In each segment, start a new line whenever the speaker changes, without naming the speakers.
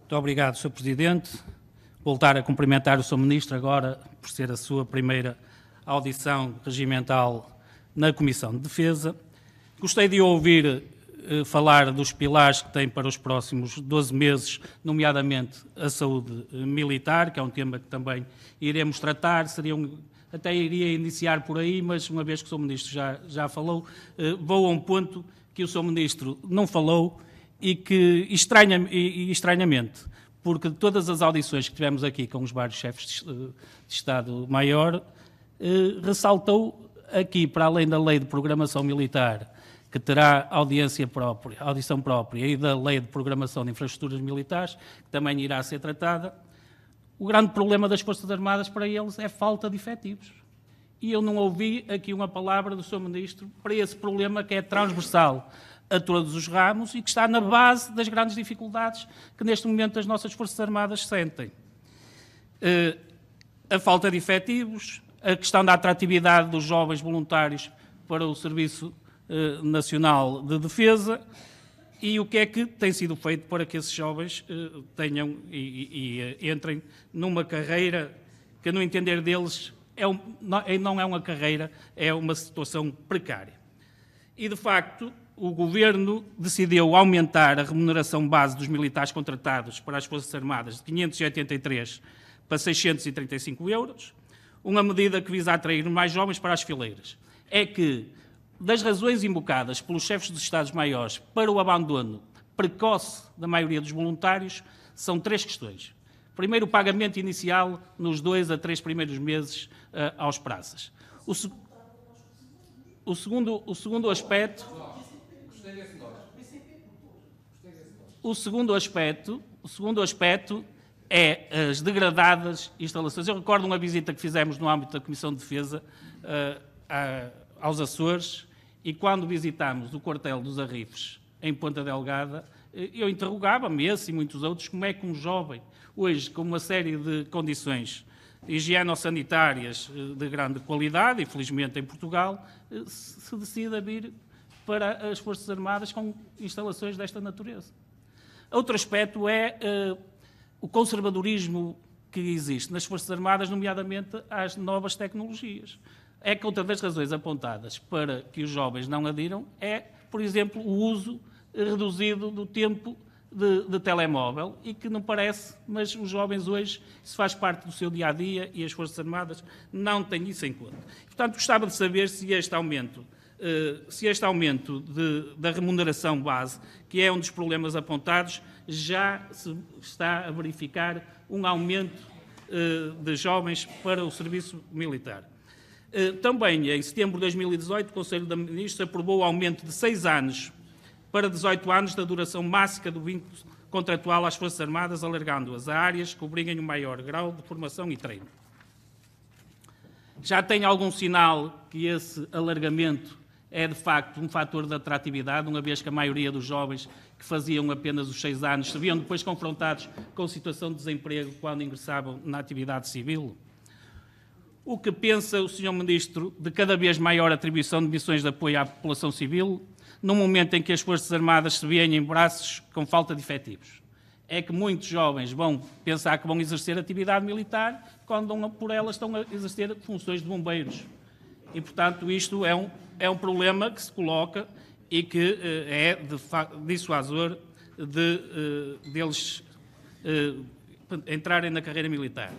Muito obrigado, Sr. Presidente. Voltar a cumprimentar o Sr. Ministro agora por ser a sua primeira audição regimental na Comissão de Defesa. Gostei de ouvir falar dos pilares que tem para os próximos 12 meses, nomeadamente a saúde militar, que é um tema que também iremos tratar. Até iria iniciar por aí, mas uma vez que o Sr. Ministro já falou, vou a um ponto que o Sr. Ministro não falou e que, estranhamente, porque de todas as audições que tivemos aqui com os vários chefes de Estado-Maior, ressaltou aqui, para além da Lei de Programação Militar, que terá audição própria, e da Lei de Programação de Infraestruturas Militares, que também irá ser tratada, o grande problema das Forças Armadas para eles é falta de efetivos. E eu não ouvi aqui uma palavra do Sr. Ministro para esse problema que é transversal a todos os ramos e que está na base das grandes dificuldades que neste momento as nossas Forças Armadas sentem. A falta de efetivos, a questão da atratividade dos jovens voluntários para o Serviço Nacional de Defesa e o que é que tem sido feito para que esses jovens tenham e entrem numa carreira que, no entender deles, não é uma carreira, é uma situação precária. E, de facto, o Governo decidiu aumentar a remuneração base dos militares contratados para as Forças Armadas de 583 para 635 euros, uma medida que visa atrair mais jovens para as fileiras. É que, das razões invocadas pelos chefes dos Estados-Maiores para o abandono precoce da maioria dos voluntários, são 3 questões. Primeiro, o pagamento inicial nos 2 a 3 primeiros meses aos praças. O segundo aspecto... O segundo aspecto é as degradadas instalações. Eu recordo uma visita que fizemos no âmbito da Comissão de Defesa aos Açores e quando visitámos o quartel dos Arrifes em Ponta Delgada, eu interrogava-me, esse e muitos outros, como é que um jovem, hoje com uma série de condições higieno-sanitárias de grande qualidade, e felizmente em Portugal, se decide a vir para as Forças Armadas com instalações desta natureza. Outro aspecto é o conservadorismo que existe nas Forças Armadas, nomeadamente às novas tecnologias. É que outra das razões apontadas para que os jovens não adiram é, por exemplo, o uso reduzido do tempo de telemóvel e que não parece, mas os jovens hoje, isso faz parte do seu dia-a-dia e as Forças Armadas não têm isso em conta. Portanto, gostava de saber se este aumento da remuneração base, que é um dos problemas apontados, já se está a verificar um aumento de jovens para o serviço militar. Também, em setembro de 2018, o Conselho de Ministros aprovou o aumento de 6 anos para 18 anos da duração máxima do vínculo contratual às Forças Armadas, alargando-as a áreas que obriguem um maior grau de formação e treino. Já tem algum sinal que esse alargamento é, de facto, um fator de atratividade, uma vez que a maioria dos jovens que faziam apenas os 6 anos se viam depois confrontados com situação de desemprego quando ingressavam na atividade civil? O que pensa o Sr. Ministro de cada vez maior atribuição de missões de apoio à população civil, num momento em que as Forças Armadas se veem em braços com falta de efetivos? É que muitos jovens vão pensar que vão exercer atividade militar quando por elas estão a exercer funções de bombeiros. E, portanto, isto é um problema que se coloca e que é dissuasor deles entrarem na carreira militar.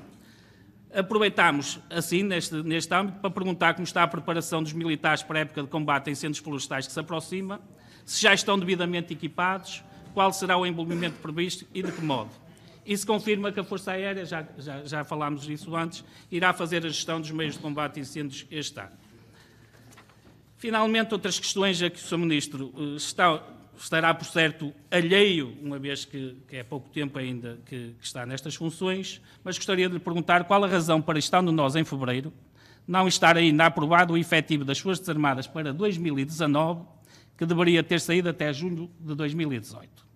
Aproveitamos, assim, neste âmbito, para perguntar como está a preparação dos militares para a época de combate em centros florestais que se aproxima, se já estão devidamente equipados, qual será o envolvimento previsto e de que modo. E se confirma que a Força Aérea, já falámos disso antes, irá fazer a gestão dos meios de combate a incêndios este ano. Finalmente, outras questões a que o Sr. Ministro estará, por certo, alheio, uma vez que é pouco tempo ainda que está nestas funções, mas gostaria de lhe perguntar qual a razão para, estando nós em fevereiro, não estar ainda aprovado o efetivo das Forças Armadas para 2019, que deveria ter saído até julho de 2018.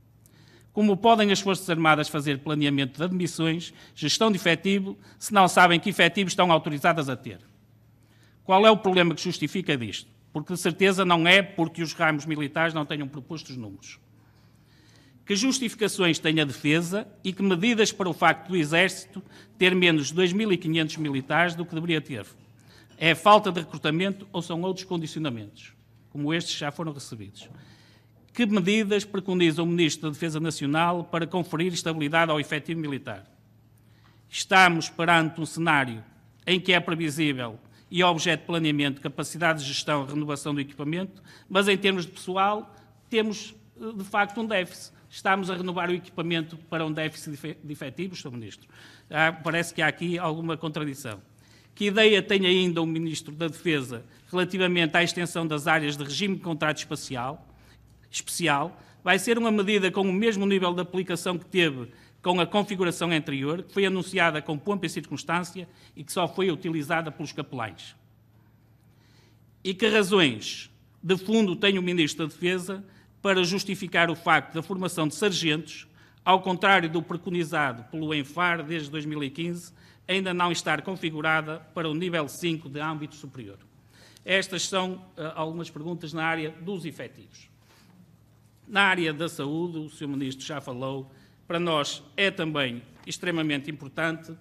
Como podem as Forças Armadas fazer planeamento de admissões, gestão de efetivo, se não sabem que efetivos estão autorizadas a ter? Qual é o problema que justifica disto? Porque, de certeza, não é porque os ramos militares não tenham proposto os números. Que justificações tem a defesa e que medidas para o facto do Exército ter menos de 2.500 militares do que deveria ter? É falta de recrutamento ou são outros condicionamentos, como estes já foram recebidos? Que medidas preconiza o Ministro da Defesa Nacional para conferir estabilidade ao efetivo militar? Estamos perante um cenário em que é previsível e objeto de planeamento, capacidade de gestão e renovação do equipamento, mas em termos de pessoal temos, de facto, um déficit. Estamos a renovar o equipamento para um déficit de efetivos, Sr. Ministro. Parece que há aqui alguma contradição. Que ideia tem ainda o Ministro da Defesa relativamente à extensão das áreas de regime de contrato especial? Vai ser uma medida com o mesmo nível de aplicação que teve com a configuração anterior, que foi anunciada com pompa e circunstância e que só foi utilizada pelos capelães? E que razões de fundo tem o Ministro da Defesa para justificar o facto da formação de sargentos, ao contrário do preconizado pelo ENFAR desde 2015, ainda não estar configurada para o nível 5 de âmbito superior? Estas são algumas perguntas na área dos efetivos. Na área da saúde, o Sr. Ministro já falou, para nós é também extremamente importante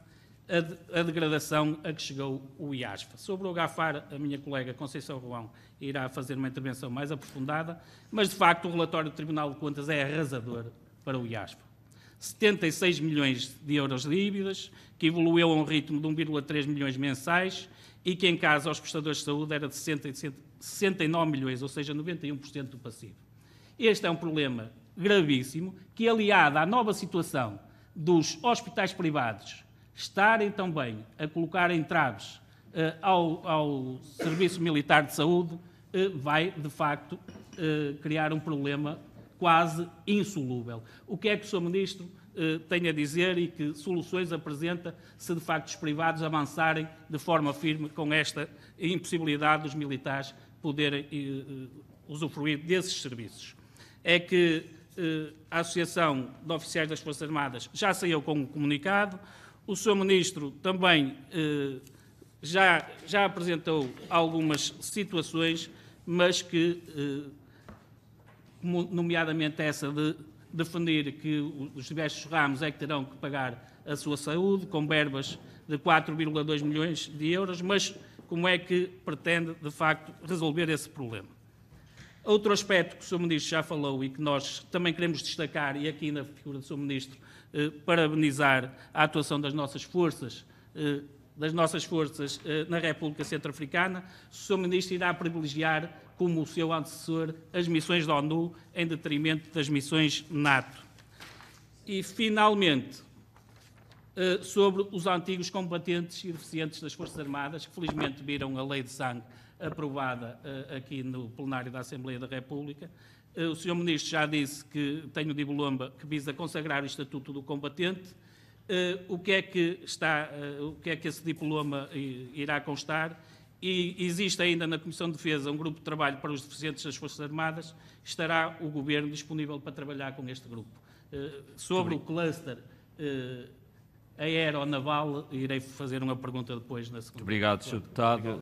a degradação a que chegou o IASFA. Sobre o GAFAR, a minha colega Conceição Roão irá fazer uma intervenção mais aprofundada, mas, de facto, o relatório do Tribunal de Contas é arrasador para o IASFA. 76 milhões de euros de dívidas, que evoluiu a um ritmo de 1,3 milhões mensais e que, em caso aos prestadores de saúde, era de 69 milhões, ou seja, 91% do passivo. Este é um problema gravíssimo que, aliado à nova situação dos hospitais privados estarem também a colocar entraves ao Serviço Militar de Saúde, vai, de facto, criar um problema quase insolúvel. O que é que o Sr. Ministro tem a dizer e que soluções apresenta se, de facto, os privados avançarem de forma firme com esta impossibilidade dos militares poderem usufruir desses serviços? É que a Associação de Oficiais das Forças Armadas já saiu com um comunicado, o Sr. Ministro também já apresentou algumas situações, mas que, nomeadamente essa de defender que os diversos ramos é que terão que pagar a sua saúde, com verbas de 4,2 milhões de euros, mas como é que pretende, de facto, resolver esse problema? Outro aspecto que o Sr. Ministro já falou e que nós também queremos destacar, e aqui na figura do Sr. Ministro, parabenizar a atuação das nossas forças na República Centro-Africana, o Sr. Ministro irá privilegiar, como o seu antecessor, as missões da ONU em detrimento das missões NATO. E, finalmente, sobre os antigos combatentes e deficientes das Forças Armadas, que felizmente viram a Lei de Sangue aprovada aqui no plenário da Assembleia da República. O Sr. Ministro já disse que tem o diploma que visa consagrar o Estatuto do Combatente. O que é que esse diploma irá constar? E existe ainda na Comissão de Defesa um grupo de trabalho para os deficientes das Forças Armadas. Estará o Governo disponível para trabalhar com este grupo? Sobre o cluster aeronaval, irei fazer uma pergunta depois na segunda.
Obrigado, Sr. Deputado.